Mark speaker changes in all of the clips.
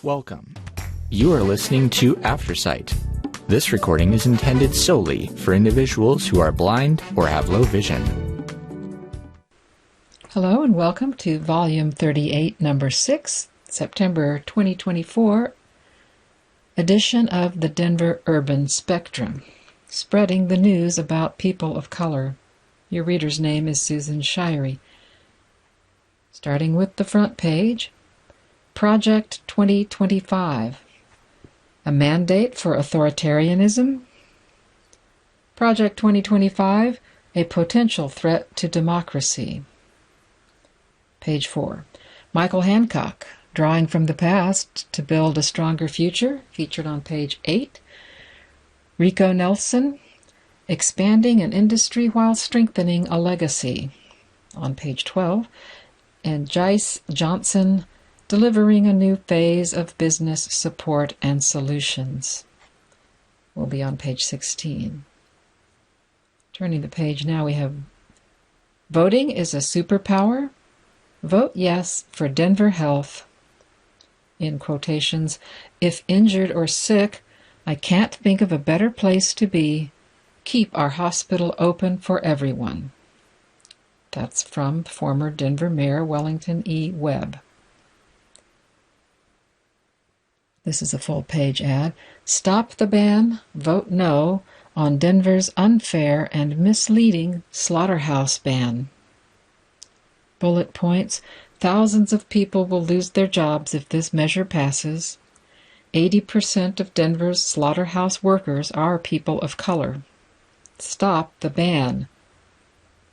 Speaker 1: Welcome. You are listening to Aftersight. This recording is intended solely for individuals who are blind or have low vision.
Speaker 2: Hello and welcome to Volume 38, Number 6, September 2024, edition of the Denver Urban Spectrum, spreading the news about people of color. Your reader's name is Susan Shirey. Starting with the front page, Project 2025, a mandate for authoritarianism. Project 2025, a potential threat to democracy. Page 4. Michael Hancock, Drawing from the Past to Build a Stronger Future, featured on page 8. Rico Nelson, Expanding an Industry While Strengthening a Legacy, on page 12. And Jice Johnson, Delivering a New Phase of Business Support and Solutions, will be on page 16. Turning the page now, we have Voting is a Superpower. Vote yes for Denver Health. In quotations, if injured or sick, I can't think of a better place to be. Keep our hospital open for everyone. That's from former Denver Mayor Wellington E. Webb. This is a full-page ad. Stop the ban, vote no on Denver's unfair and misleading slaughterhouse ban. Bullet points. Thousands of people will lose their jobs if this measure passes. 80% of Denver's slaughterhouse workers are people of color. Stop the ban.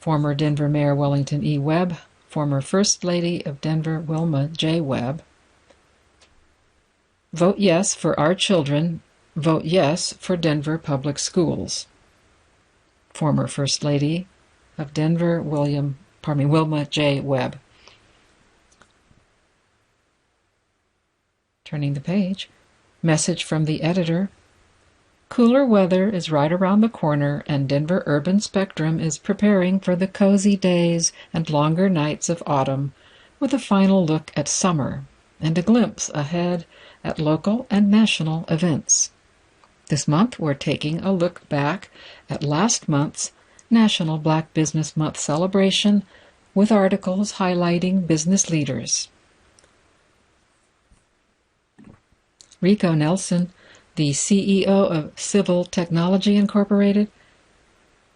Speaker 2: Former Denver Mayor Wellington E. Webb, former First Lady of Denver Wilma J. Webb. Vote yes for our children. Vote yes for Denver Public Schools. Former First Lady of Denver Wilma J. Webb. Turning the page. Message from the editor. Cooler weather is right around the corner, and Denver Urban Spectrum is preparing for the cozy days and longer nights of autumn, with a final look at summer and a glimpse ahead at local and national events. This month, we're taking a look back at last month's National Black Business Month celebration with articles highlighting business leaders. Rico Nelson, the CEO of Civil Technology Incorporated,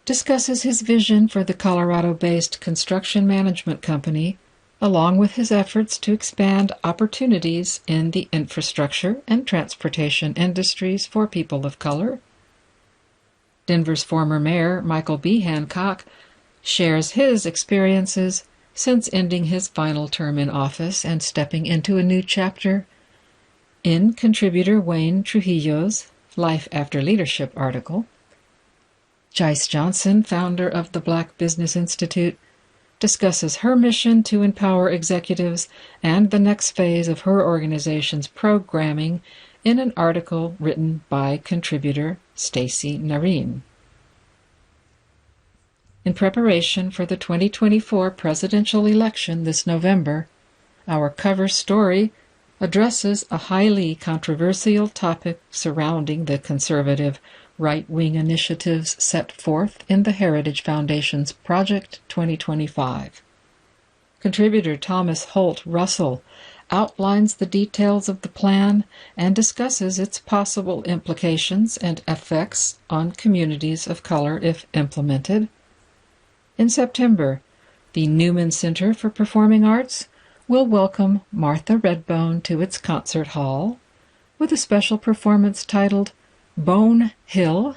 Speaker 2: discusses his vision for the Colorado-based construction management company, along with his efforts to expand opportunities in the infrastructure and transportation industries for people of color. Denver's former mayor, Michael B. Hancock, shares his experiences since ending his final term in office and stepping into a new chapter in contributor Wayne Trujillo's Life After Leadership article. Jice Johnson, founder of the Black Business Institute, discusses her mission to empower executives and the next phase of her organization's programming in an article written by contributor Stacy Nareen. In preparation for the 2024 presidential election this November, our cover story addresses a highly controversial topic surrounding the conservative right-wing initiatives set forth in the Heritage Foundation's Project 2025. Contributor Thomas Holt Russell outlines the details of the plan and discusses its possible implications and effects on communities of color if implemented. In September, the Newman Center for Performing Arts will welcome Martha Redbone to its concert hall with a special performance titled Bone Hill.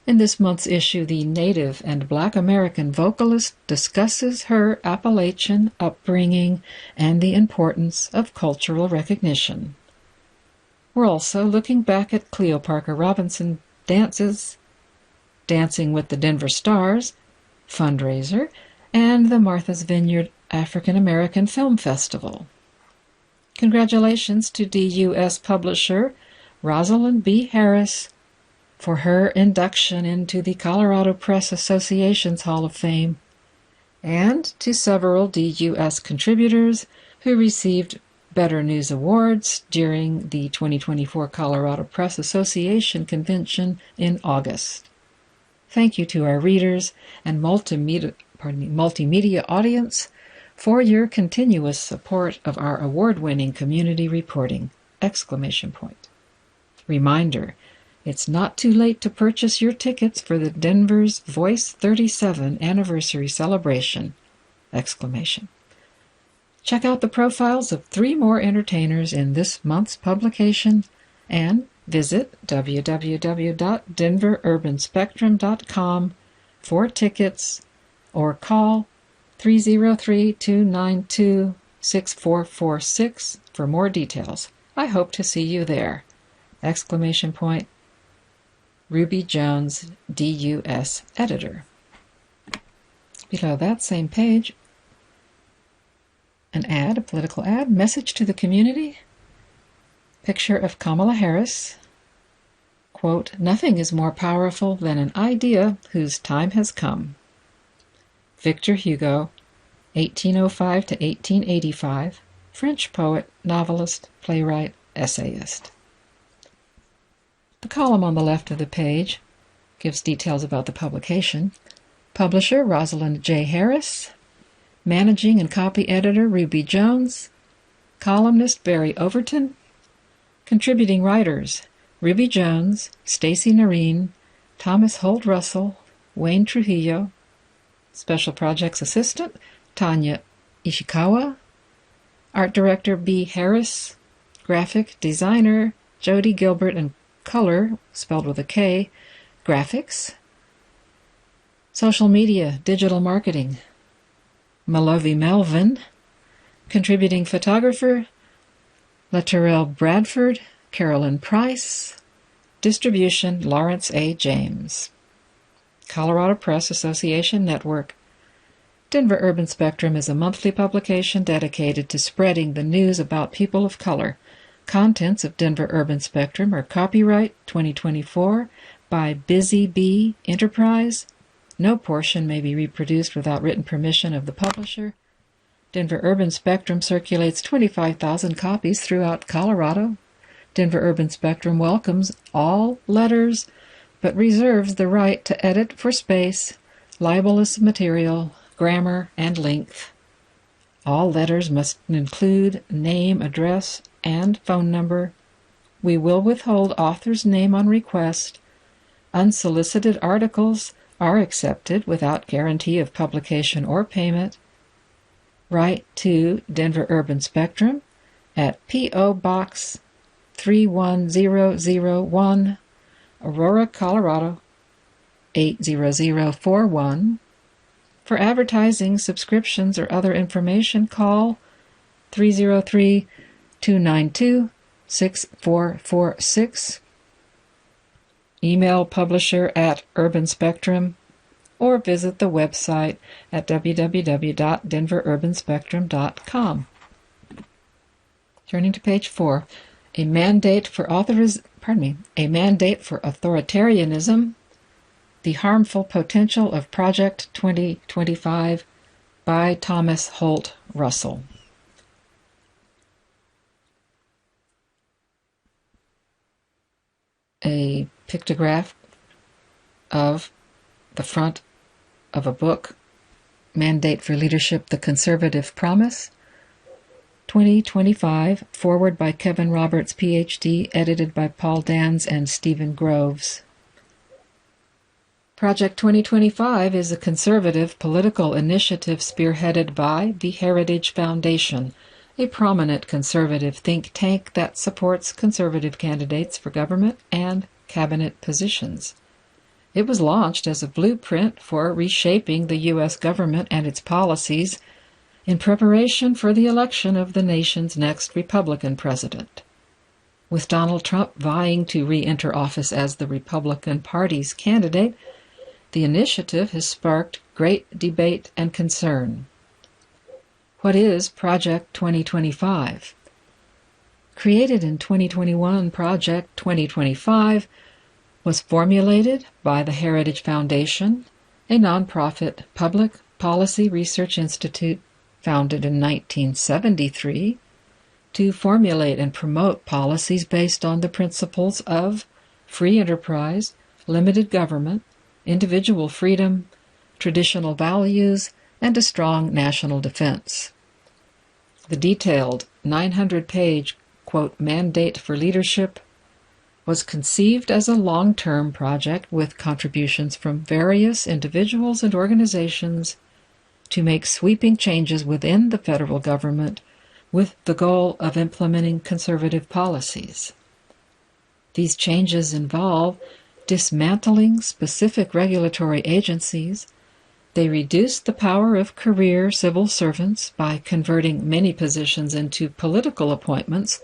Speaker 2: In this month's issue, the Native and Black American vocalist discusses her Appalachian upbringing and the importance of cultural recognition. We're also looking back at Cleo Parker Robinson dances, Dancing with the Denver Stars, fundraiser, and the Martha's Vineyard African American Film Festival. Congratulations to DUS publisher Rosalind B. Harris for her induction into the Colorado Press Association's Hall of Fame, and to several DUS contributors who received Better News Awards during the 2024 Colorado Press Association Convention in August. Thank you to our readers and multimedia audience for your continuous support of our award-winning community reporting! Reminder, it's not too late to purchase your tickets for the Denver's Voice 37 anniversary celebration! Check out the profiles of 3 more entertainers in this month's publication and visit www.denverurbanspectrum.com for tickets or call 303-292-6446 for more details. I hope to see you there! Ruby Jones, DUS Editor. Below that same page, an ad, a political ad, message to the community. Picture of Kamala Harris. Quote, "Nothing is more powerful than an idea whose time has come." Victor Hugo, 1805 to 1885, French poet, novelist, playwright, essayist. The column on the left of the page gives details about the publication. Publisher, Rosalind J. Harris. Managing and copy editor, Ruby Jones. Columnist, Barry Overton. Contributing writers, Ruby Jones, Stacy Noreen, Thomas Holt Russell, Wayne Trujillo. Special Projects Assistant, Tanya Ishikawa. Art Director, B. Harris. Graphic Designer, Jody Gilbert, and Color, spelled with a K, Graphics. Social Media, Digital Marketing, Malavi Melvin. Contributing Photographer, Laterrell Bradford, Carolyn Price. Distribution, Lawrence A. James. Colorado Press Association Network. Denver Urban Spectrum is a monthly publication dedicated to spreading the news about people of color. Contents of Denver Urban Spectrum are copyright 2024 by Busy Bee Enterprise. No portion may be reproduced without written permission of the publisher. Denver Urban Spectrum circulates 25,000 copies throughout Colorado. Denver Urban Spectrum welcomes all letters, but reserves the right to edit for space, libelous material, grammar, and length. All letters must include name, address, and phone number. We will withhold author's name on request. Unsolicited articles are accepted without guarantee of publication or payment. Write to Denver Urban Spectrum at P.O. Box 31001, Aurora, Colorado 80041. For advertising, subscriptions, or other information, call 303-292-6446. Email publisher at Urban Spectrum, or visit the website at www.denverurbanspectrum.com. Turning to page 4, a mandate for authoritarianism, the harmful potential of Project 2025 by Thomas Holt Russell. A pictograph of the front of a book, Mandate for Leadership, The Conservative Promise, 2025, forward by Kevin Roberts, Ph.D., edited by Paul Dans and Stephen Groves. Project 2025 is a conservative political initiative spearheaded by the Heritage Foundation, a prominent conservative think tank that supports conservative candidates for government and cabinet positions. It was launched as a blueprint for reshaping the U.S. government and its policies in preparation for the election of the nation's next Republican president. With Donald Trump vying to re-enter office as the Republican Party's candidate, the initiative has sparked great debate and concern. What is Project 2025? Created in 2021, Project 2025 was formulated by the Heritage Foundation, a nonprofit public policy research institute founded in 1973 to formulate and promote policies based on the principles of free enterprise, limited government, individual freedom, traditional values, and a strong national defense. The detailed 900-page, quote, mandate for leadership was conceived as a long-term project with contributions from various individuals and organizations to make sweeping changes within the federal government with the goal of implementing conservative policies. These changes involve dismantling specific regulatory agencies. They reduce the power of career civil servants by converting many positions into political appointments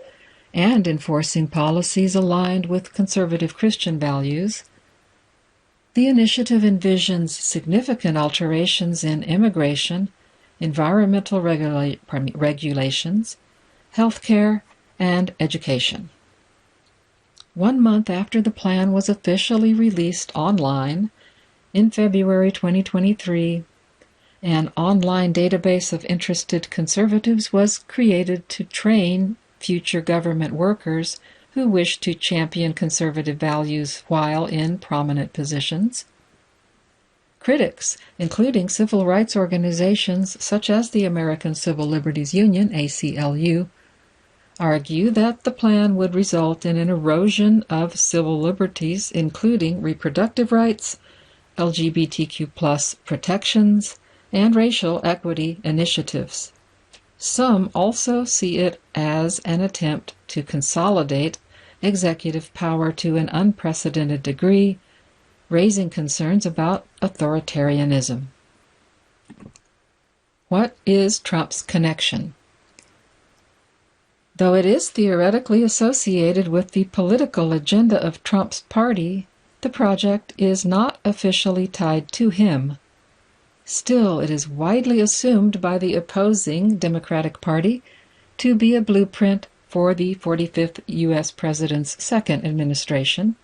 Speaker 2: and enforcing policies aligned with conservative Christian values. The initiative envisions significant alterations in immigration, environmental regulations, healthcare, and education. 1 month after the plan was officially released online, in February 2023, an online database of interested conservatives was created to train future government workers who wish to champion conservative values while in prominent positions. Critics, including civil rights organizations such as the American Civil Liberties Union, ACLU, argue that the plan would result in an erosion of civil liberties, including reproductive rights, LGBTQ+ protections, and racial equity initiatives. Some also see it as an attempt to consolidate executive power to an unprecedented degree, raising concerns about authoritarianism. What is Trump's connection? Though it is theoretically associated with the political agenda of Trump's party, the project is not officially tied to him. Still, it is widely assumed by the opposing Democratic Party to be a blueprint for the 45th U.S. President's second administration.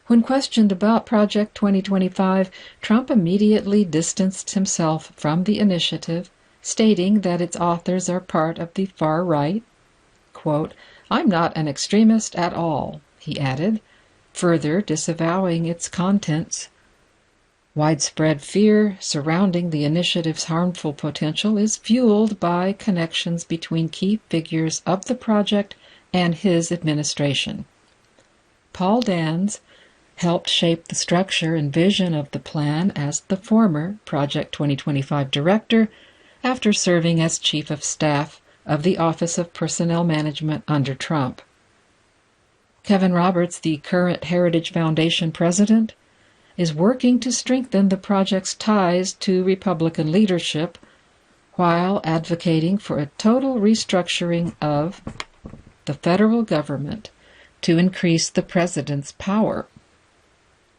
Speaker 2: When questioned about Project 2025, Trump immediately distanced himself from the initiative, stating that its authors are part of the far right. Quote, "I'm not an extremist at all," he added, further disavowing its contents. Widespread fear surrounding the initiative's harmful potential is fueled by connections between key figures of the project and his administration. Paul Dans helped shape the structure and vision of the plan as the former Project 2025 director after serving as chief of staff of the Office of Personnel Management under Trump. Kevin Roberts, the current Heritage Foundation president, is working to strengthen the project's ties to Republican leadership while advocating for a total restructuring of the federal government to increase the president's power.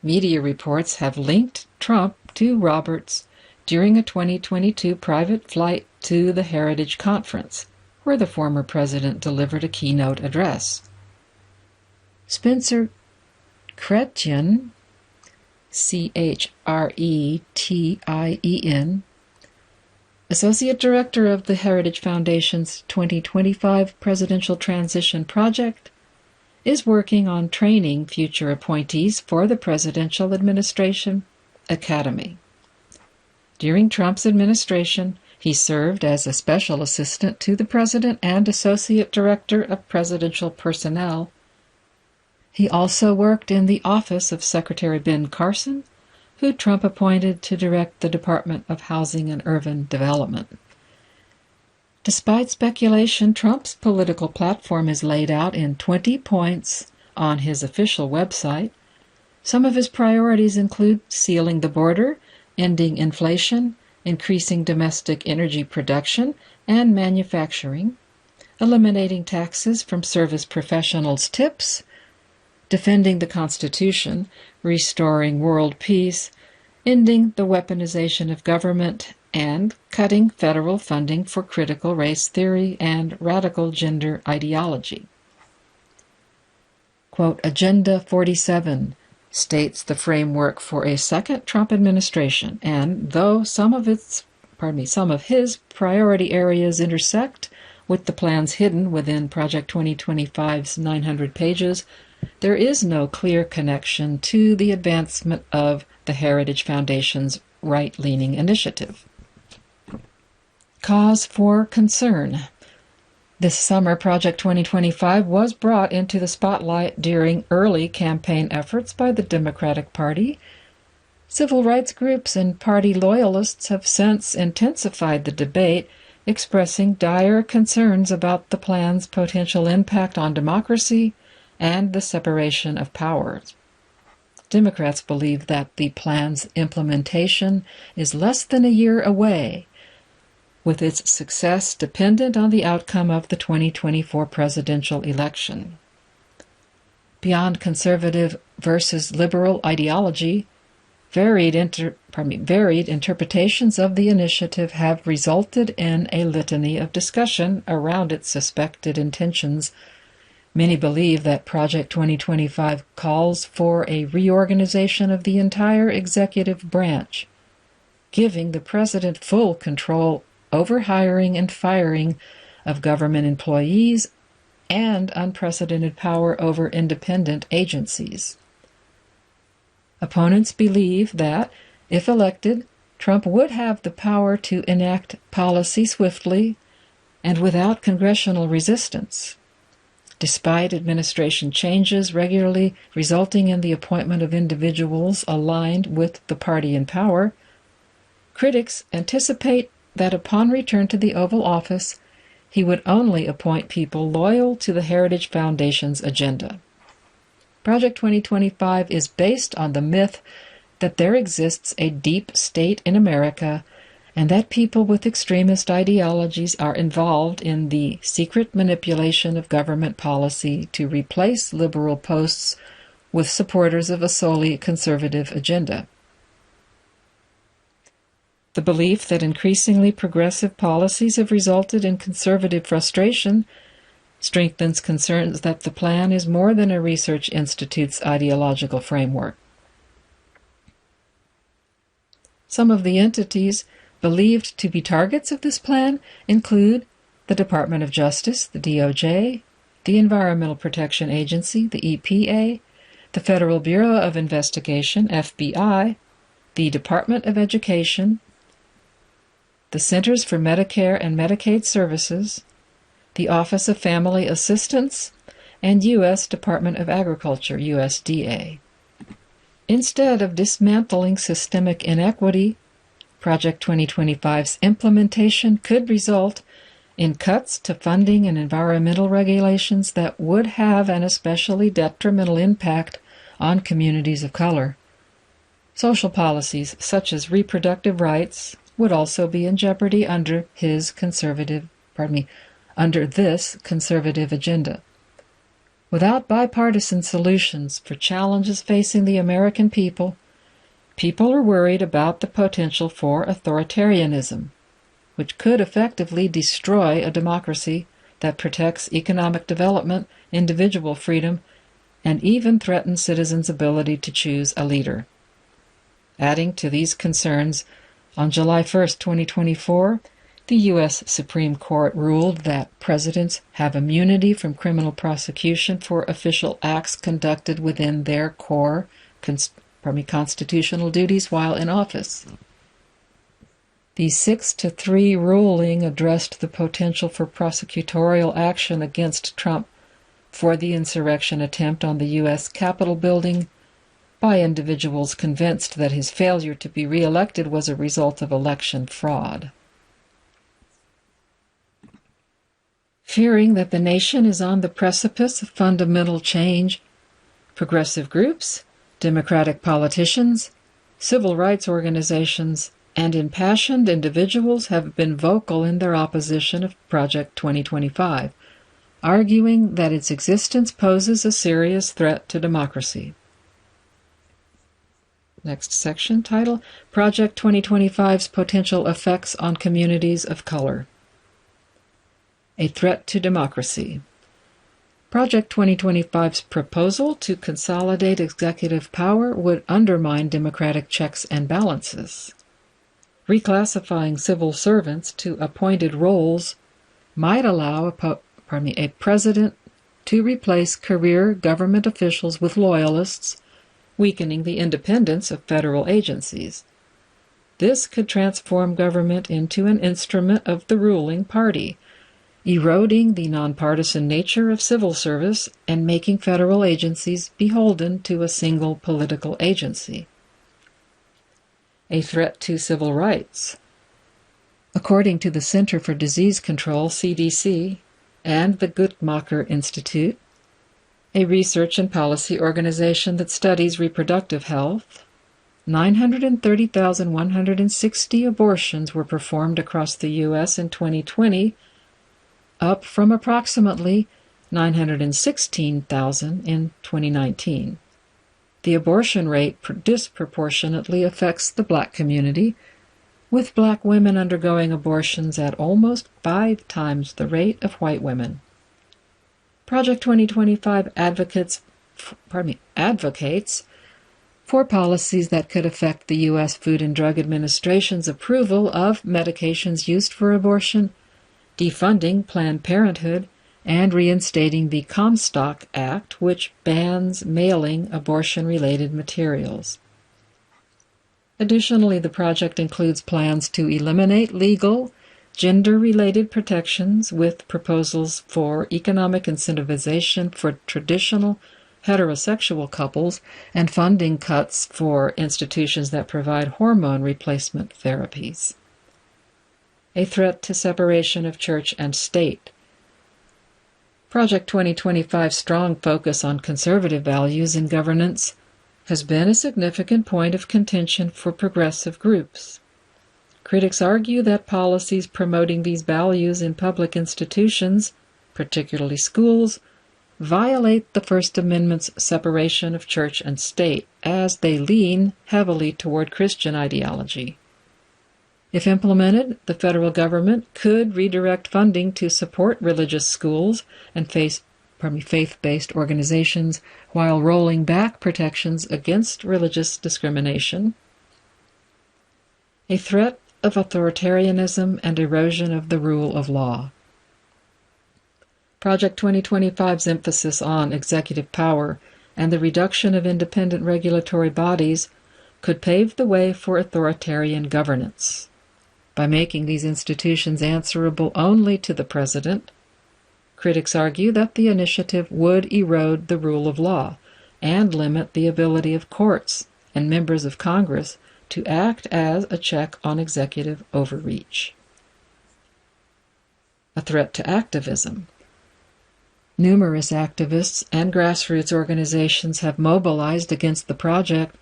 Speaker 2: Media reports have linked Trump to Roberts during a 2022 private flight to the Heritage Conference, where the former president delivered a keynote address. Spencer Chretien, Chretien, Associate Director of the Heritage Foundation's 2025 Presidential Transition Project, is working on training future appointees for the Presidential Administration Academy. During Trump's administration, he served as a special assistant to the President and Associate Director of Presidential Personnel. He also worked in the office of Secretary Ben Carson, who Trump appointed to direct the Department of Housing and Urban Development. Despite speculation, Trump's political platform is laid out in 20 points on his official website. Some of his priorities include sealing the border, ending inflation, increasing domestic energy production and manufacturing, eliminating taxes from service professionals' tips, defending the Constitution, restoring world peace, ending the weaponization of government, and cutting federal funding for critical race theory and radical gender ideology. Quote, Agenda 47 states the framework for a second Trump administration, and though some of his priority areas intersect With the plans hidden within Project 2025's 900 pages, there is no clear connection to the advancement of the Heritage Foundation's right-leaning initiative. Cause for concern. This summer, Project 2025 was brought into the spotlight during early campaign efforts by the Democratic Party. Civil rights groups and party loyalists have since intensified the debate, expressing dire concerns about the plan's potential impact on democracy and the separation of powers. Democrats believe that the plan's implementation is less than a year away, with its success dependent on the outcome of the 2024 presidential election. Beyond conservative versus liberal ideology, varied interpretations of the initiative have resulted in a litany of discussion around its suspected intentions. Many believe that Project 2025 calls for a reorganization of the entire executive branch, giving the president full control over hiring and firing of government employees and unprecedented power over independent agencies. Opponents believe that, if elected, Trump would have the power to enact policy swiftly and without congressional resistance. Despite administration changes regularly resulting in the appointment of individuals aligned with the party in power, critics anticipate that upon return to the Oval Office, he would only appoint people loyal to the Heritage Foundation's agenda. Project 2025 is based on the myth that there exists a deep state in America and that people with extremist ideologies are involved in the secret manipulation of government policy to replace liberal posts with supporters of a solely conservative agenda. The belief that increasingly progressive policies have resulted in conservative frustration strengthens concerns that the plan is more than a research institute's ideological framework. Some of the entities believed to be targets of this plan include the Department of Justice, the DOJ, the Environmental Protection Agency, the EPA, the Federal Bureau of Investigation, FBI, the Department of Education, the Centers for Medicare and Medicaid Services, the Office of Family Assistance, and U.S. Department of Agriculture, USDA. Instead of dismantling systemic inequity, Project 2025's implementation could result in cuts to funding and environmental regulations that would have an especially detrimental impact on communities of color. Social policies such as reproductive rights would also be in jeopardy under this conservative agenda. Without bipartisan solutions for challenges facing the American people, people are worried about the potential for authoritarianism, which could effectively destroy a democracy that protects economic development, individual freedom, and even threatens citizens' ability to choose a leader. Adding to these concerns, on July 1, 2024, the U.S. Supreme Court ruled that presidents have immunity from criminal prosecution for official acts conducted within their core constitutional duties while in office. The 6-3 ruling addressed the potential for prosecutorial action against Trump for the insurrection attempt on the U.S. Capitol building by individuals convinced that his failure to be reelected was a result of election fraud. Fearing that the nation is on the precipice of fundamental change, progressive groups, Democratic politicians, civil rights organizations, and impassioned individuals have been vocal in their opposition of Project 2025, arguing that its existence poses a serious threat to democracy. Next section, title, Project 2025's Potential Effects on Communities of Color. A Threat to Democracy. Project 2025's proposal to consolidate executive power would undermine democratic checks and balances. Reclassifying civil servants to appointed roles might allow a president to replace career government officials with loyalists, weakening the independence of federal agencies. This could transform government into an instrument of the ruling party, eroding the nonpartisan nature of civil service and making federal agencies beholden to a single political agency. A threat to civil rights. According to the Center for Disease Control, CDC, and the Guttmacher Institute, a research and policy organization that studies reproductive health, 930,160 abortions were performed across the U.S. in 2020, up from approximately 916,000 in 2019. The abortion rate disproportionately affects the Black community, with Black women undergoing abortions at almost 5 times the rate of white women. Project 2025 advocates for policies that could affect the U.S. Food and Drug Administration's approval of medications used for abortion, defunding Planned Parenthood, and reinstating the Comstock Act, which bans mailing abortion-related materials. Additionally, the project includes plans to eliminate legal, gender-related protections with proposals for economic incentivization for traditional heterosexual couples and funding cuts for institutions that provide hormone replacement therapies. A threat to separation of church and state. Project 2025's strong focus on conservative values in governance has been a significant point of contention for progressive groups. Critics argue that policies promoting these values in public institutions, particularly schools, violate the First Amendment's separation of church and state, as they lean heavily toward Christian ideology. If implemented, the federal government could redirect funding to support religious schools and faith-based organizations while rolling back protections against religious discrimination. A threat of authoritarianism and erosion of the rule of law. Project 2025's emphasis on executive power and the reduction of independent regulatory bodies could pave the way for authoritarian governance. By making these institutions answerable only to the president, critics argue that the initiative would erode the rule of law and limit the ability of courts and members of Congress to act as a check on executive overreach. A threat to activism. Numerous activists and grassroots organizations have mobilized against the project,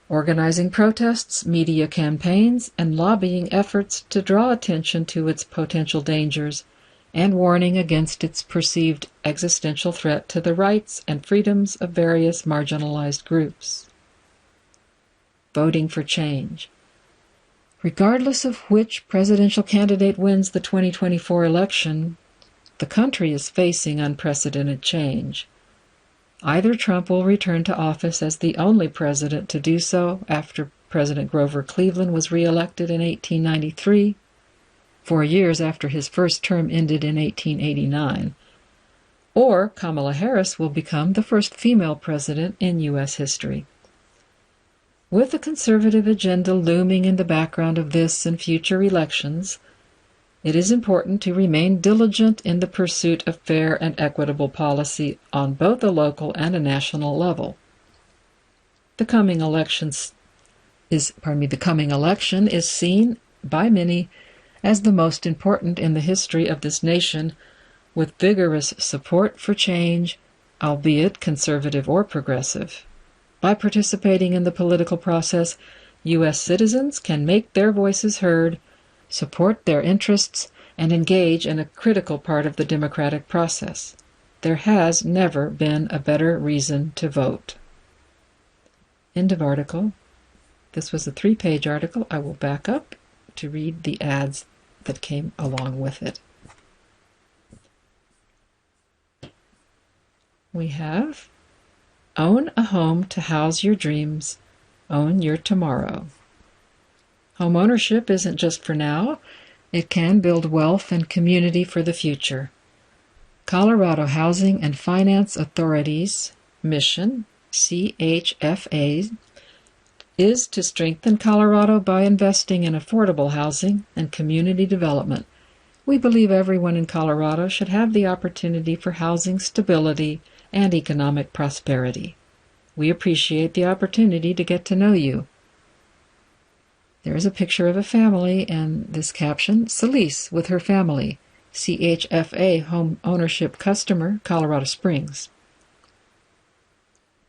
Speaker 2: organizing protests, media campaigns, and lobbying efforts to draw attention to its potential dangers and warning against its perceived existential threat to the rights and freedoms of various marginalized groups. Voting for change. Regardless of which presidential candidate wins the 2024 election, the country is facing unprecedented change. Either Trump will return to office as the only president to do so after President Grover Cleveland was reelected in 1893, 4 years after his first term ended in 1889, or Kamala Harris will become the first female president in U.S. history. With a conservative agenda looming in the background of this and future elections, it is important to remain diligent in the pursuit of fair and equitable policy on both a local and a national level. The coming election is seen by many as the most important in the history of this nation, with vigorous support for change, albeit conservative or progressive. By participating in the political process, U.S. citizens can make their voices heard, support their interests, and engage in a critical part of the democratic process. There has never been a better reason to vote. End of article. This was a 3-page article. I will back up to read the ads that came along with it. We have: own a home to house your dreams, own your tomorrow. Home ownership isn't just for now, It can build wealth and community for the future. Colorado Housing and Finance Authority's mission, CHFA, is to strengthen Colorado by investing in affordable housing and community development. We believe everyone in Colorado should have the opportunity for housing stability and economic prosperity. We appreciate the opportunity to get to know you. There is a picture of a family and this caption, Celise with her family, CHFA home ownership customer, Colorado Springs.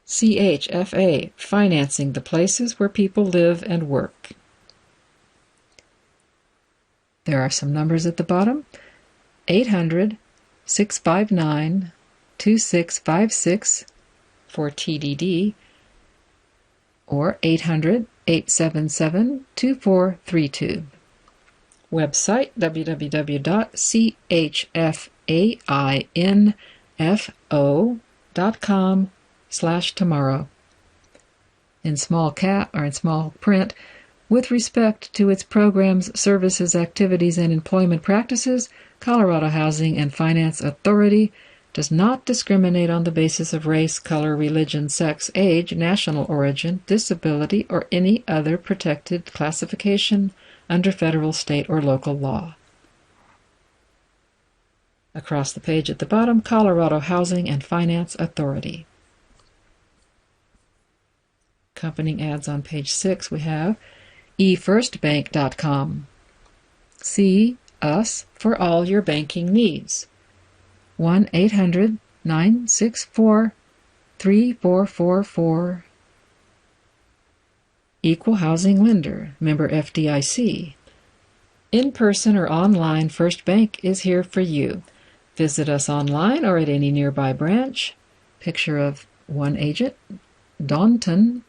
Speaker 2: CHFA, financing the places where people live and work. There are some numbers at the bottom. 800-659-2656 for TDD or 800-877-2432. Website www.chfainfo.com/tomorrow. In small cap or in small print, with respect to its programs, services, activities, and employment practices, Colorado Housing and Finance Authority does not discriminate on the basis of race, color, religion, sex, age, national origin, disability, or any other protected classification under federal, state, or local law. Across the page at the bottom, Colorado Housing and Finance Authority. Accompanying ads on page 6 we have efirstbank.com. See us for all your banking needs. 1-800-964-3444. Equal Housing Lender, member FDIC. In person or online, First Bank is here for you. Visit us online or at any nearby branch. Picture of one agent, Daunton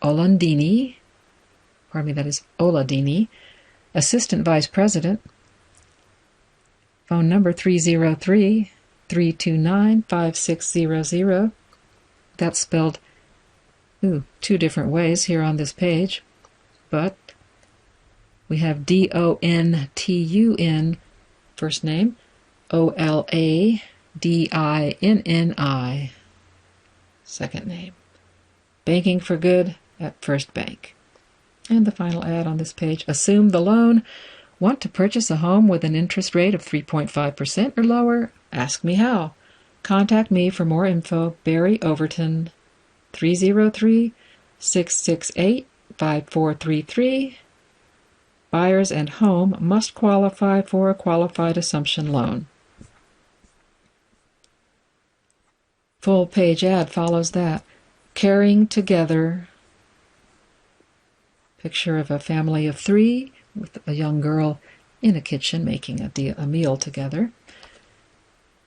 Speaker 2: Olandini. That is Oladini, Assistant Vice President. Phone number 303-329-5600. That's spelled two different ways here on this page, but we have Dontun, first name, Oladinni, second name. Banking for good at First Bank. And the final ad on this page, assume the loan. Want to purchase a home with an interest rate of 3.5% or lower? Ask me how. Contact me for more info. Barry Overton, 303-668-5433. Buyers and home must qualify for a qualified assumption loan. Full page ad follows that. Caring Together. Picture of a family of 3 with a young girl in a kitchen making a meal together.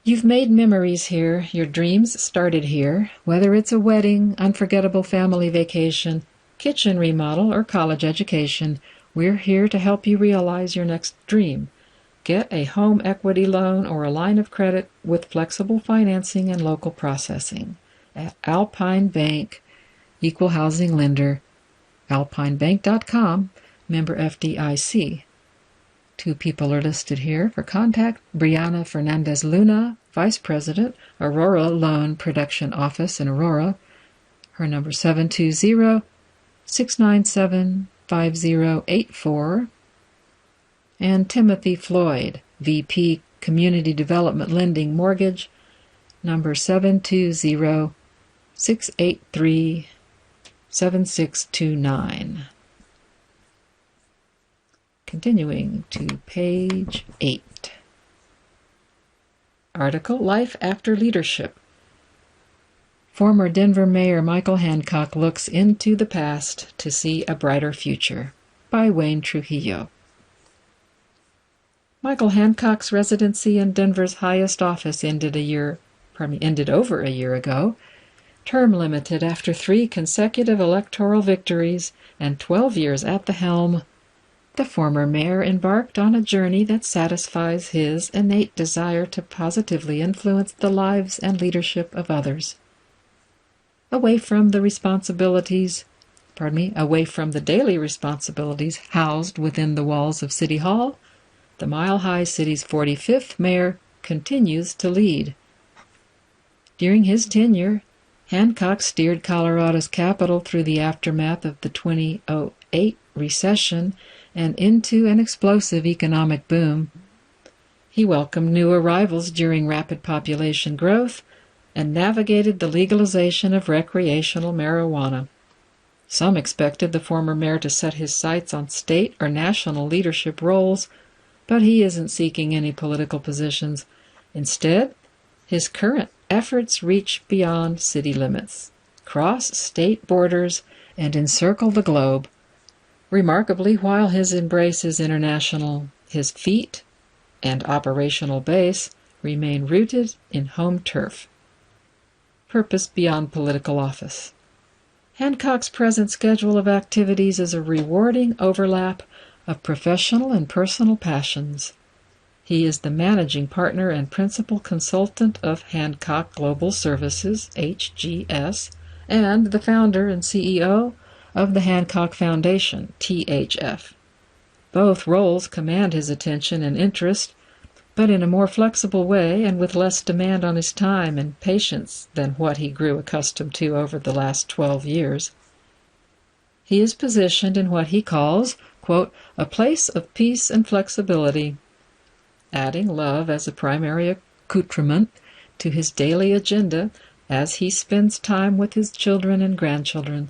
Speaker 2: You've made memories here. Your dreams started here. Whether it's a wedding, unforgettable family vacation, kitchen remodel, or college education, we're here to help you realize your next dream. Get a home equity loan or a line of credit with flexible financing and local processing at Alpine Bank, Equal Housing Lender, alpinebank.com, member FDIC. 2 people are listed here for contact. Brianna Fernandez Luna, Vice President, Aurora Loan Production Office in Aurora. Her number 720-697-5084. And Timothy Floyd, VP Community Development Lending Mortgage, number 720-683-7629. Continuing to page 8. Article, Life After Leadership. Former Denver Mayor Michael Hancock looks into the past to see a brighter future, by Wayne Trujillo. Michael Hancock's residency in Denver's highest office ended over a year ago, term limited after 3 consecutive electoral victories and 12 years at the helm. The former mayor embarked on a journey that satisfies his innate desire to positively influence the lives and leadership of others. Away from the daily responsibilities housed within the walls of City Hall, the Mile High City's 45th mayor continues to lead. During his tenure, Hancock steered Colorado's capital through the aftermath of the 2008 recession and into an explosive economic boom. He welcomed new arrivals during rapid population growth and navigated the legalization of recreational marijuana. Some expected the former mayor to set his sights on state or national leadership roles, but he isn't seeking any political positions. Instead, his current efforts reach beyond city limits, cross state borders, and encircle the globe. Remarkably, while his embrace is international, his feet and operational base remain rooted in home turf. Purpose beyond political office. Hancock's present schedule of activities is a rewarding overlap of professional and personal passions. He is the managing partner and principal consultant of Hancock Global Services, HGS, and the founder and CEO of the Hancock Foundation, THF. Both roles command his attention and interest, but in a more flexible way and with less demand on his time and patience than what he grew accustomed to over the last 12 years. He is positioned in what he calls, quote, a place of peace and flexibility, adding love as a primary accoutrement to his daily agenda as he spends time with his children and grandchildren.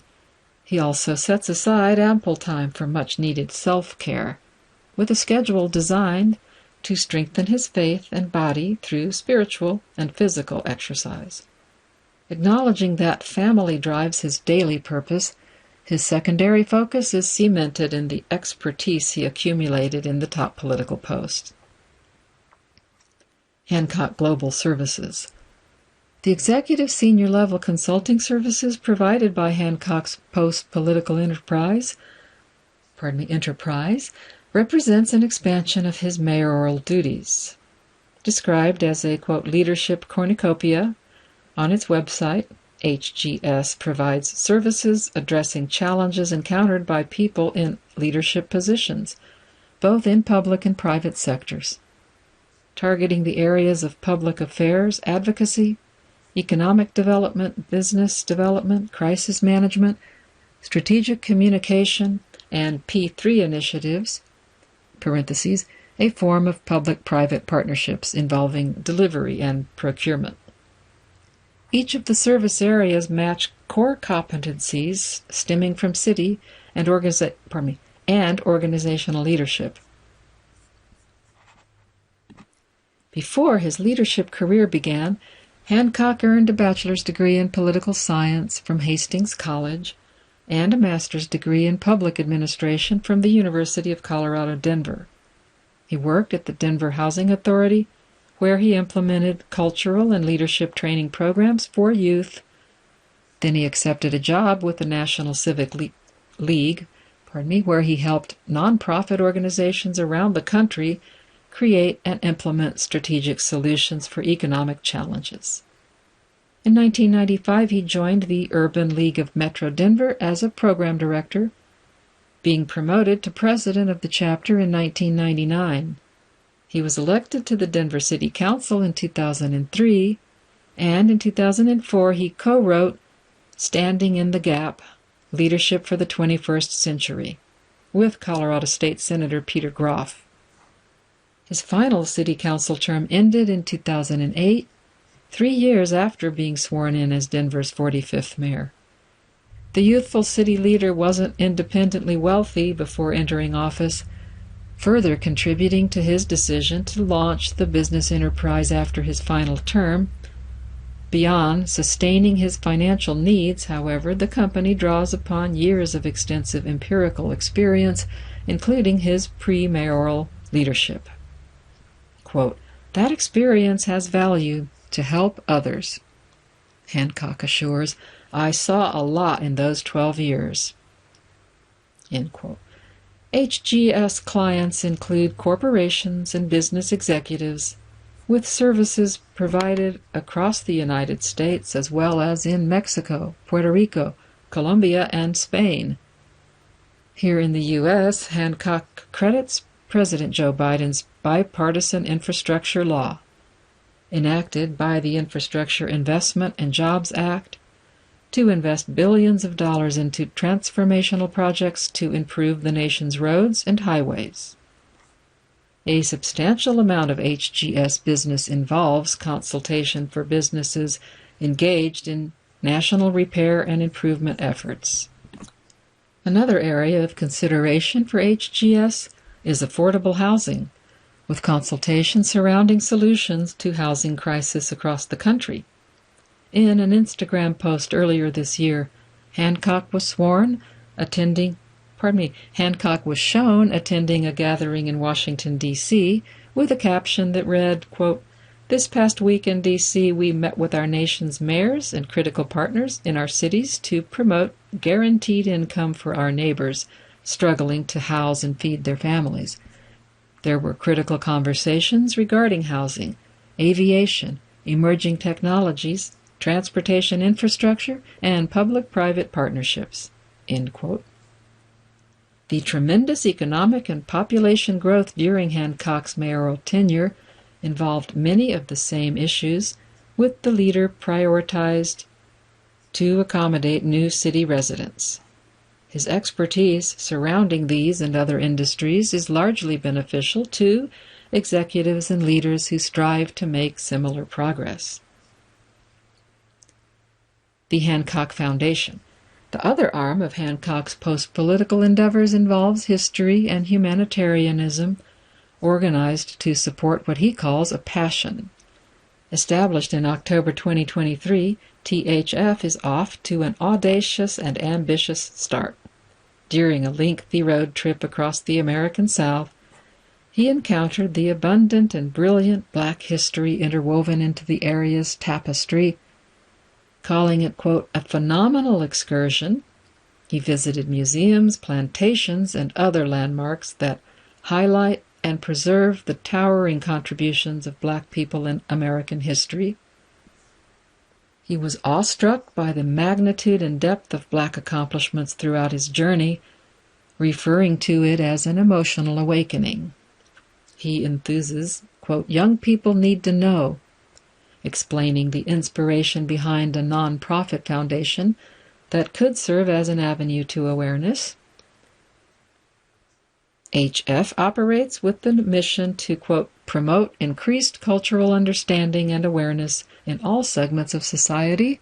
Speaker 2: He also sets aside ample time for much-needed self-care, with a schedule designed to strengthen his faith and body through spiritual and physical exercise. Acknowledging that family drives his daily purpose, his secondary focus is cemented in the expertise he accumulated in the top political posts. Hancock Global Services. The executive senior-level consulting services provided by Hancock's post-political enterprise represents an expansion of his mayoral duties. Described as a, quote, leadership cornucopia, on its website, HGS provides services addressing challenges encountered by people in leadership positions, both in public and private sectors, targeting the areas of public affairs, advocacy, economic development, business development, crisis management, strategic communication, and P3 initiatives, parentheses, a form of public-private partnerships involving delivery and procurement. Each of the service areas match core competencies stemming from city and organizational leadership. Before his leadership career began, Hancock earned a bachelor's degree in political science from Hastings College and a master's degree in public administration from the University of Colorado, Denver. He worked at the Denver Housing Authority, where he implemented cultural and leadership training programs for youth. Then he accepted a job with the National Civic League, where he helped nonprofit organizations around the country create and implement strategic solutions for economic challenges. In 1995, he joined the Urban League of Metro Denver as a program director, being promoted to president of the chapter in 1999. He was elected to the Denver City Council in 2003, and in 2004 he co-wrote Standing in the Gap, Leadership for the 21st Century, with Colorado State Senator Peter Groff. His final city council term ended in 2008, 3 years after being sworn in as Denver's 45th mayor. The youthful city leader wasn't independently wealthy before entering office, further contributing to his decision to launch the business enterprise after his final term. Beyond sustaining his financial needs, however, the company draws upon years of extensive empirical experience, including his pre-mayoral leadership. Quote, that experience has value to help others, Hancock assures. I saw a lot in those 12 years. End quote. HGS clients include corporations and business executives, with services provided across the United States as well as in Mexico, Puerto Rico, Colombia, and Spain. Here in the U.S., Hancock credits President Joe Biden's bipartisan infrastructure law, enacted by the Infrastructure Investment and Jobs Act, to invest billions of dollars into transformational projects to improve the nation's roads and highways. A substantial amount of HGS business involves consultation for businesses engaged in national repair and improvement efforts. Another area of consideration for HGS is affordable housing, with consultation surrounding solutions to housing crisis across the country. In an Instagram post earlier this year, Hancock was shown attending a gathering in Washington, D.C., with a caption that read, quote, "This past week in D.C., we met with our nation's mayors and critical partners in our cities to promote guaranteed income for our neighbors struggling to house and feed their families. There were critical conversations regarding housing, aviation, emerging technologies, transportation infrastructure, and public-private partnerships." End quote. The tremendous economic and population growth during Hancock's mayoral tenure involved many of the same issues, with the leader prioritized to accommodate new city residents. His expertise surrounding these and other industries is largely beneficial to executives and leaders who strive to make similar progress. The Hancock Foundation. The other arm of Hancock's post-political endeavors involves history and humanitarianism, organized to support what he calls a passion. Established in October 2023, THF is off to an audacious and ambitious start. During a lengthy road trip across the American South, he encountered the abundant and brilliant Black history interwoven into the area's tapestry. Calling it, quote, "a phenomenal excursion," he visited museums, plantations, and other landmarks that highlight and preserve the towering contributions of Black people in American history. He was awestruck by the magnitude and depth of Black accomplishments throughout his journey, referring to it as an emotional awakening. He enthuses, quote, "young people need to know," explaining the inspiration behind a non-profit foundation that could serve as an avenue to awareness. HF operates with the mission to, quote, "promote increased cultural understanding and awareness in all segments of society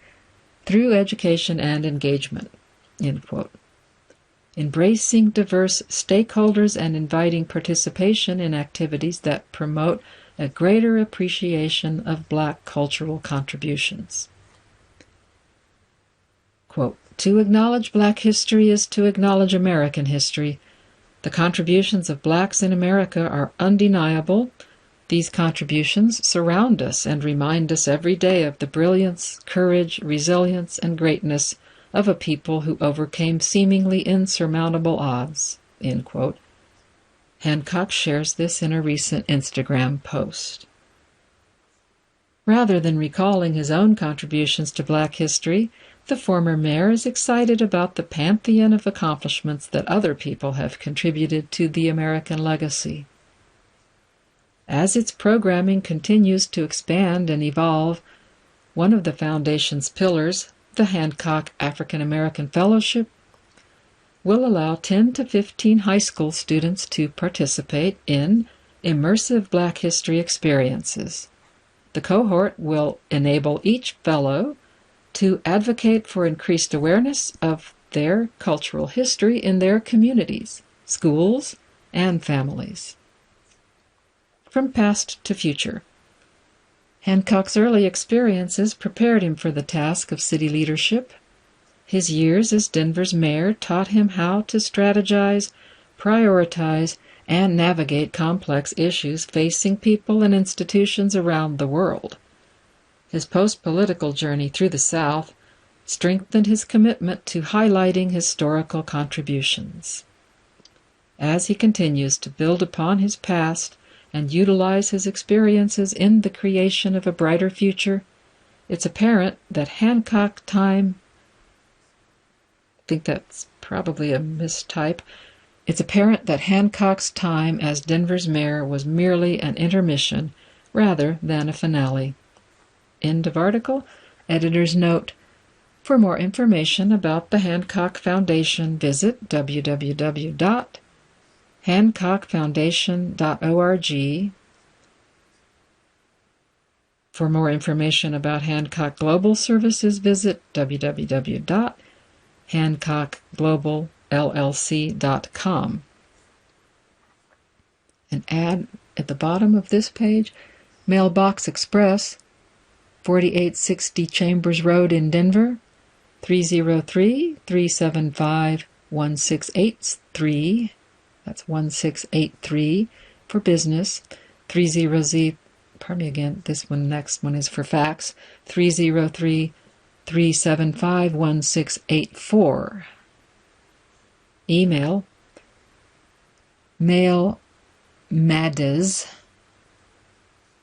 Speaker 2: through education and engagement," end quote. Embracing diverse stakeholders and inviting participation in activities that promote a greater appreciation of Black cultural contributions. Quote, "To acknowledge Black history is to acknowledge American history. The contributions of Blacks in America are undeniable. These contributions surround us and remind us every day of the brilliance, courage, resilience, and greatness of a people who overcame seemingly insurmountable odds," end quote. Hancock shares this in a recent Instagram post. Rather than recalling his own contributions to Black history, the former mayor is excited about the pantheon of accomplishments that other people have contributed to the American legacy. As its programming continues to expand and evolve, one of the foundation's pillars, the Hancock African American Fellowship, will allow 10 to 15 high school students to participate in immersive Black history experiences. The cohort will enable each fellow to advocate for increased awareness of their cultural history in their communities, schools, and families. From past to future. Hancock's early experiences prepared him for the task of city leadership. His years as Denver's mayor taught him how to strategize, prioritize, and navigate complex issues facing people and institutions around the world. His post-political journey through the South strengthened his commitment to highlighting historical contributions. As he continues to build upon his past and utilize his experiences in the creation of a brighter future, it's apparent that Hancock time, I think that's probably a mistype, It's apparent that Hancock's time as Denver's mayor was merely an intermission rather than a finale. End of article. Editor's note: for more information about the Hancock Foundation, visit www.hancockfoundation.org. For more information about Hancock Global Services, visit www.hancockgloballlc.com. An ad at the bottom of this page: Mailbox Express, 4860 Chambers Road in Denver, 303-375-1683. That's 1683 for business. 30Z, pardon me again, next one is for fax. 303-375-1684. Email: mailmadez.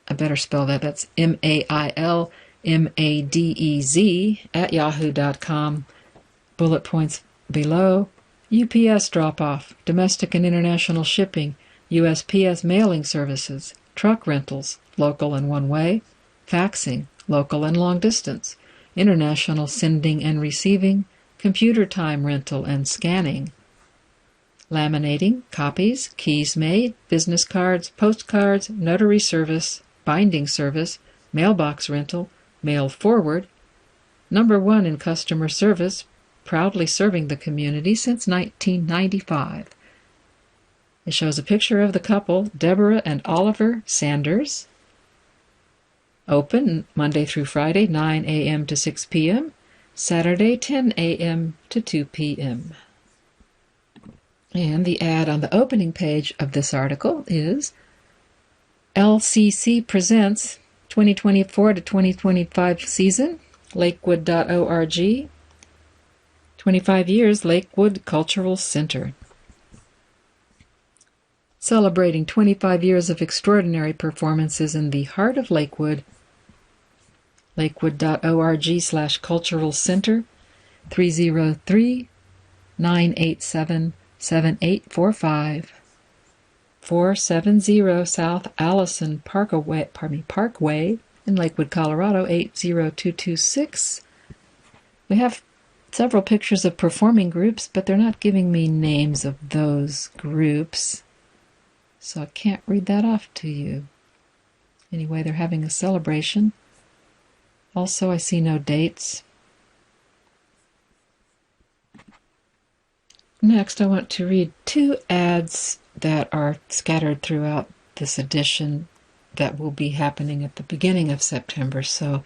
Speaker 2: I better spell that. That's MAILMADEZ @yahoo.com. Bullet points below: UPS drop-off, domestic and international shipping, USPS mailing services, truck rentals, local and one-way, faxing, local and long-distance, international sending and receiving, computer time rental and scanning, laminating, copies, keys made, business cards, postcards, notary service, binding service, mailbox rental, mail forward. Number 1 in customer service, proudly serving the community since 1995. It shows a picture of the couple, Deborah and Oliver Sanders. Open Monday through Friday, 9 a.m. to 6 p.m., Saturday, 10 a.m. to 2 p.m. And the ad on the opening page of this article is LCC presents 2024 to 2025 season, Lakewood.org, 25 years Lakewood Cultural Center. Celebrating 25 years of extraordinary performances in the heart of Lakewood, Lakewood.org/cultural center, 303-987-7845. 470 South Allison Parkway in Lakewood, Colorado, 80226. We have several pictures of performing groups, but they're not giving me names of those groups, so I can't read that off to you. Anyway, they're having a celebration. Also, I see no dates. Next, I want to read 2 ads that are scattered throughout this edition that will be happening at the beginning of September, so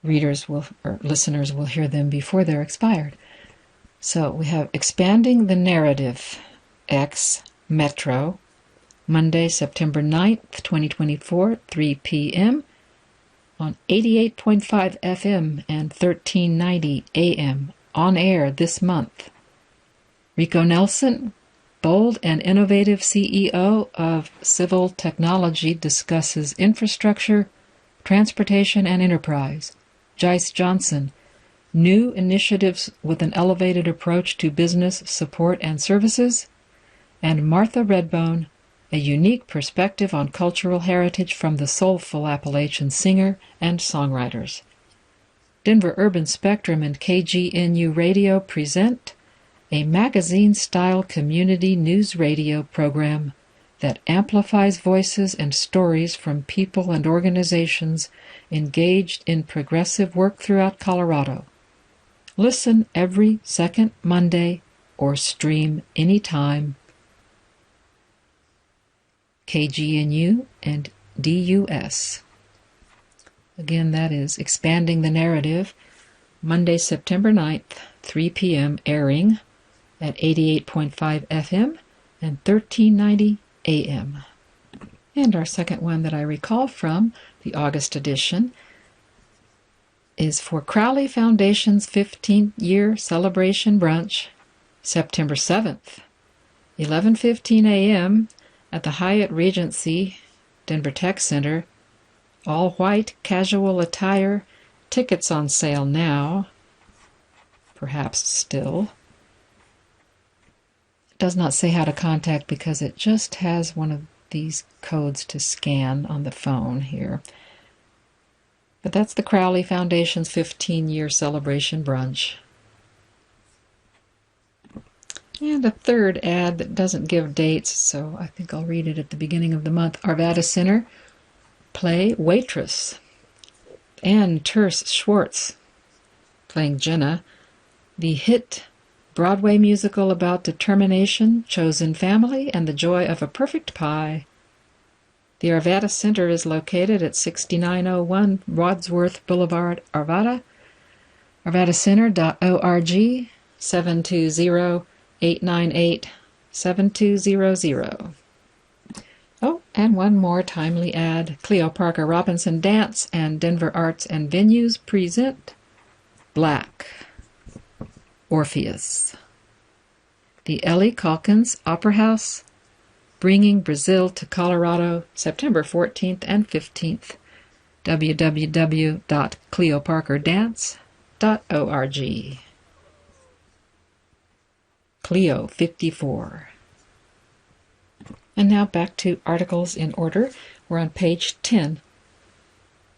Speaker 2: listeners will hear them before they're expired. So we have Expanding the Narrative, X Metro, Monday, September 9th, 2024, 3 p.m. on 88.5 FM and 1390 AM, on air this month. Rico Nelson, bold and innovative CEO of Civil Technology, discusses infrastructure, transportation, and enterprise. Jice Johnson, new initiatives with an elevated approach to business support and services. And Martha Redbone, a unique perspective on cultural heritage from the soulful Appalachian singer and songwriters. Denver Urban Spectrum and KGNU Radio present a magazine-style community news radio program that amplifies voices and stories from people and organizations engaged in progressive work throughout Colorado. Listen every second Monday or stream anytime. KGNU and DUS. Again, that is Expanding the Narrative, Monday, September 9th, 3 p.m., airing at 88.5 FM and 1390 AM. And our second one that I recall from the August edition is for Crowley Foundation's 15th year celebration brunch, September 7th, 11:15 a.m. at the Hyatt Regency, Denver Tech Center. All white casual attire, tickets on sale now, perhaps still. does not say how to contact because it just has one of these codes to scan on the phone here. But that's the Crowley Foundation's 15-year celebration brunch. And a third ad that doesn't give dates, so I think I'll read it at the beginning of the month. Arvada Center, play Waitress. Ann Terse Schwartz playing Jenna. The hit Broadway musical about determination, chosen family, and the joy of a perfect pie. The Arvada Center is located at 6901 Wadsworth Boulevard, Arvada. arvadacenter.org, 720-898-7200. Oh, and one more timely ad. Cleo Parker Robinson Dance and Denver Arts and Venues present Black, Orpheus. The Ellie Calkins Opera House, bringing Brazil to Colorado, September 14th and 15th. www.cleoparkerdance.org. Cleo 54. And now back to articles in order. We're on page 10.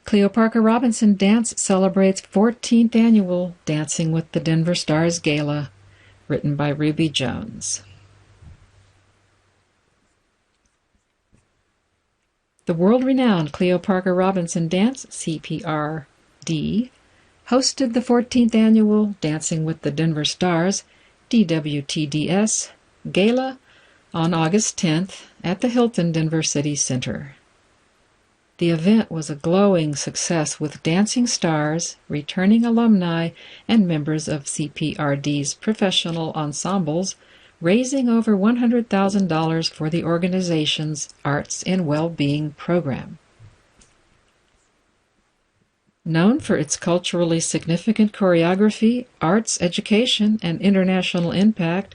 Speaker 2: Cleo Parker Robinson Dance celebrates 14th annual Dancing with the Denver Stars Gala, written by Ruby Jones. The world-renowned Cleo Parker Robinson Dance, CPRD, hosted the 14th annual Dancing with the Denver Stars, DWTDS, Gala on August 10th at the Hilton Denver City Center. The event was a glowing success with dancing stars, returning alumni, and members of CPRD's professional ensembles raising over $100,000 for the organization's Arts and Well-Being program. Known for its culturally significant choreography, arts education, and international impact,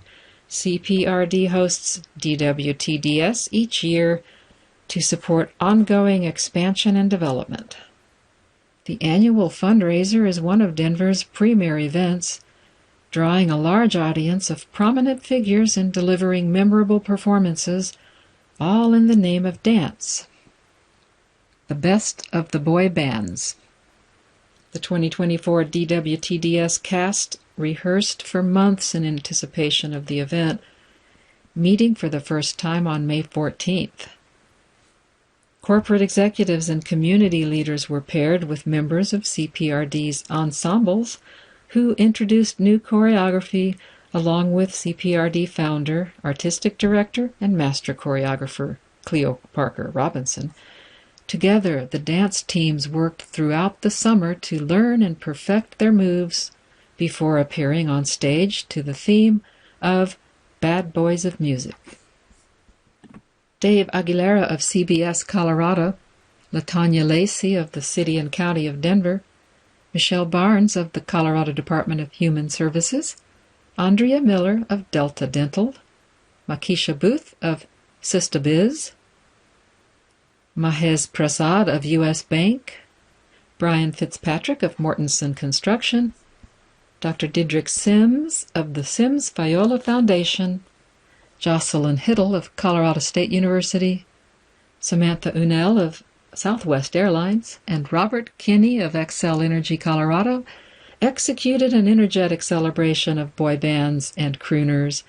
Speaker 2: CPRD hosts DWTDS each year to support ongoing expansion and development. The annual fundraiser is one of Denver's premier events, drawing a large audience of prominent figures and delivering memorable performances, all in the name of dance. The best of the boy bands. The 2024 DWTDS cast rehearsed for months in anticipation of the event, meeting for the first time on May 14th. Corporate executives and community leaders were paired with members of CPRD's ensembles, who introduced new choreography along with CPRD founder, artistic director, and master choreographer Cleo Parker Robinson. Together, the dance teams worked throughout the summer to learn and perfect their moves before appearing on stage to the theme of Bad Boys of Music. Dave Aguilera of CBS Colorado, LaTanya Lacey of the City and County of Denver, Michelle Barnes of the Colorado Department of Human Services, Andrea Miller of Delta Dental, Makisha Booth of SistaBiz, Mahez Prasad of U.S. Bank, Brian Fitzpatrick of Mortensen Construction, Dr. Didrik Sims of the Sims Viola Foundation, Jocelyn Hiddle of Colorado State University, Samantha Unell of Southwest Airlines, and Robert Kinney of Xcel Energy Colorado executed an energetic celebration of boy bands and crooners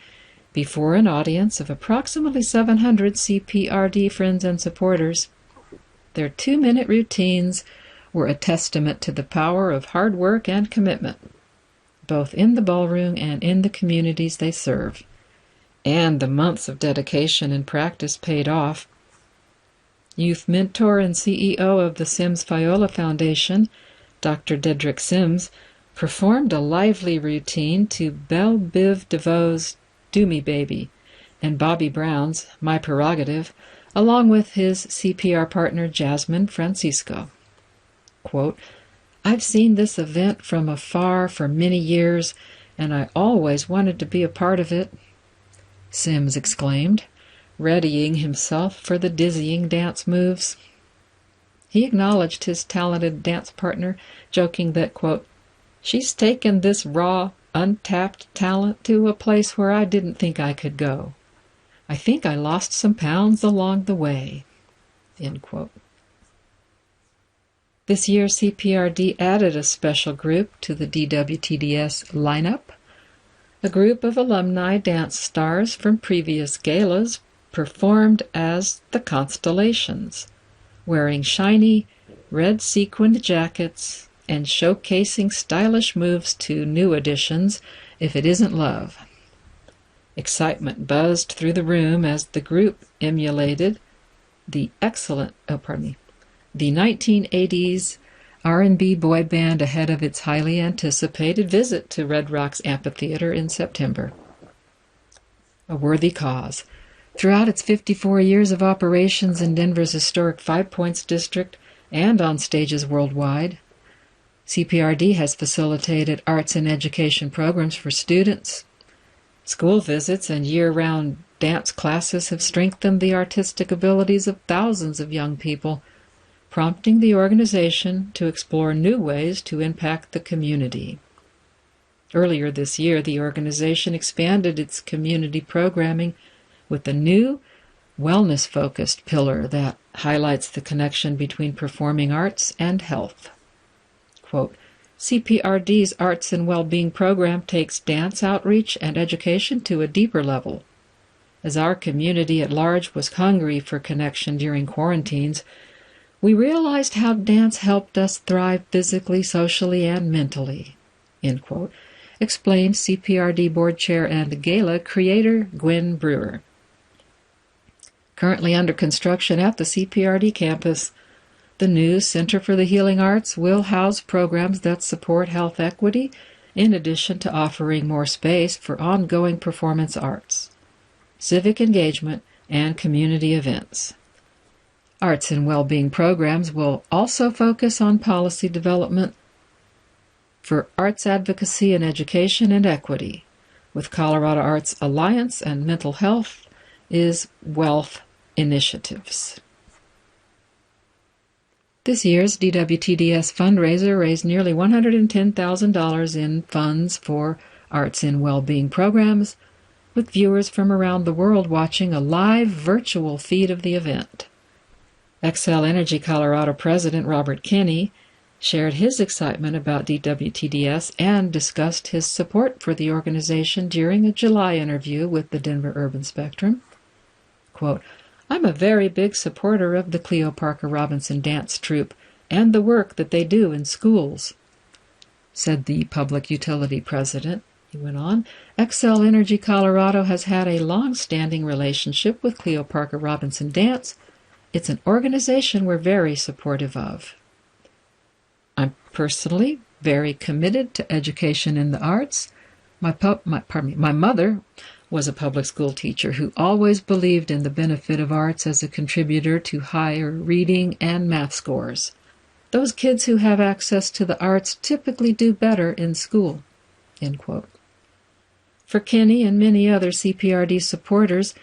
Speaker 2: before an audience of approximately 700 CPRD friends and supporters. Their 2-minute routines were a testament to the power of hard work and commitment, both in the ballroom and in the communities they serve. And the months of dedication and practice paid off. Youth mentor and CEO of the Sims Viola Foundation, Dr. Dedrick Sims, performed a lively routine to Belle Biv DeVoe's Do Me Baby and Bobby Brown's My Prerogative, along with his CPR partner Jasmine Francisco. Quote, "I've seen this event from afar for many years, and I always wanted to be a part of it," Sims exclaimed, readying himself for the dizzying dance moves. He acknowledged his talented dance partner, joking that, quote, "She's taken this raw, untapped talent to a place where I didn't think I could go. I think I lost some pounds along the way." End quote. This year, CPRD added a special group to the DWTDS lineup. A group of alumni dance stars from previous galas performed as the Constellations, wearing shiny, red sequined jackets and showcasing stylish moves to new additions, If It Isn't Love. Excitement buzzed through the room as the group emulated the 1980s R&B boy band ahead of its highly anticipated visit to Red Rocks Amphitheater in September. A worthy cause. Throughout its 54 years of operations in Denver's historic Five Points district and on stages worldwide, CPRD has facilitated arts and education programs for students. School visits and year-round dance classes have strengthened the artistic abilities of thousands of young people, prompting the organization to explore new ways to impact the community. Earlier this year, the organization expanded its community programming with a new wellness-focused pillar that highlights the connection between performing arts and health. Quote, CPRD's Arts and Wellbeing program takes dance outreach and education to a deeper level. As our community at large was hungry for connection during quarantines, we realized how dance helped us thrive physically, socially, and mentally, end quote, explained CPRD Board Chair and Gala creator Gwen Brewer. Currently under construction at the CPRD campus, the new Center for the Healing Arts will house programs that support health equity, in addition to offering more space for ongoing performance arts, civic engagement, and community events. Arts and Wellbeing programs will also focus on policy development for arts advocacy and education and equity, with Colorado Arts Alliance and Mental Health is Wealth initiatives. This year's DWTDS fundraiser raised nearly $110,000 in funds for Arts and Wellbeing programs, with viewers from around the world watching a live virtual feed of the event. Xcel Energy Colorado President Robert Kinney shared his excitement about DWTDS and discussed his support for the organization during a July interview with the Denver Urban Spectrum. Quote, I'm a very big supporter of the Cleo Parker Robinson Dance Troupe and the work that they do in schools, said the public utility president. He went on, Xcel Energy Colorado has had a long-standing relationship with Cleo Parker Robinson Dance. It's an organization we're very supportive of. I'm personally very committed to education in the arts. My mother was a public school teacher who always believed in the benefit of arts as a contributor to higher reading and math scores. Those kids who have access to the arts typically do better in school, end quote. For Kenny and many other CPRD supporters,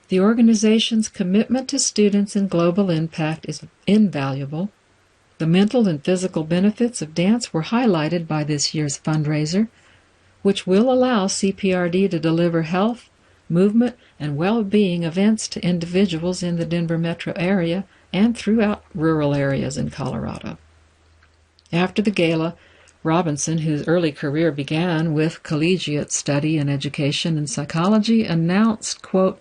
Speaker 2: the organization's commitment to students and global impact is invaluable. The mental and physical benefits of dance were highlighted by this year's fundraiser, which will allow CPRD to deliver health, movement, and well-being events to individuals in the Denver metro area and throughout rural areas in Colorado. After the gala, Robinson, whose early career began with collegiate study in education and psychology, announced, quote,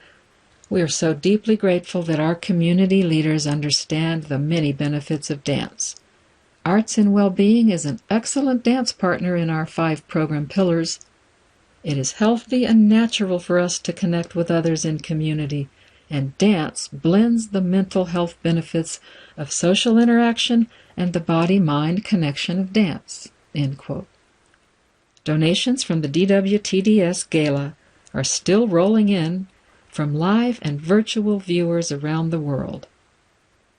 Speaker 2: we are so deeply grateful that our community leaders understand the many benefits of dance. Arts and Wellbeing is an excellent dance partner in our 5 program pillars. It is healthy and natural for us to connect with others in community, and dance blends the mental health benefits of social interaction and the body-mind connection of dance, end quote. Donations from the DWTDS Gala are still rolling in from live and virtual viewers around the world.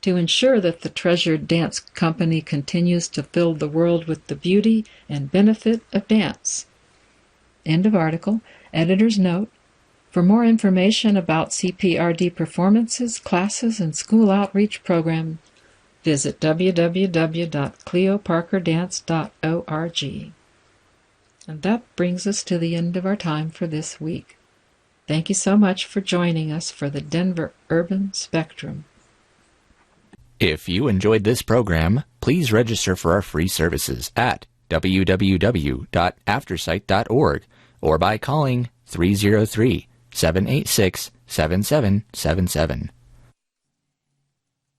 Speaker 2: To ensure that the treasured dance company continues to fill the world with the beauty and benefit of dance. End of article. Editor's note. For more information about CPRD performances, classes, and school outreach programs, visit www.cleoparkerdance.org. And that brings us to the end of our time for this week. Thank you so much for joining us for the Denver Urban Spectrum.
Speaker 1: If you enjoyed this program, please register for our free services at www.aftersight.org or by calling 303-786-7777.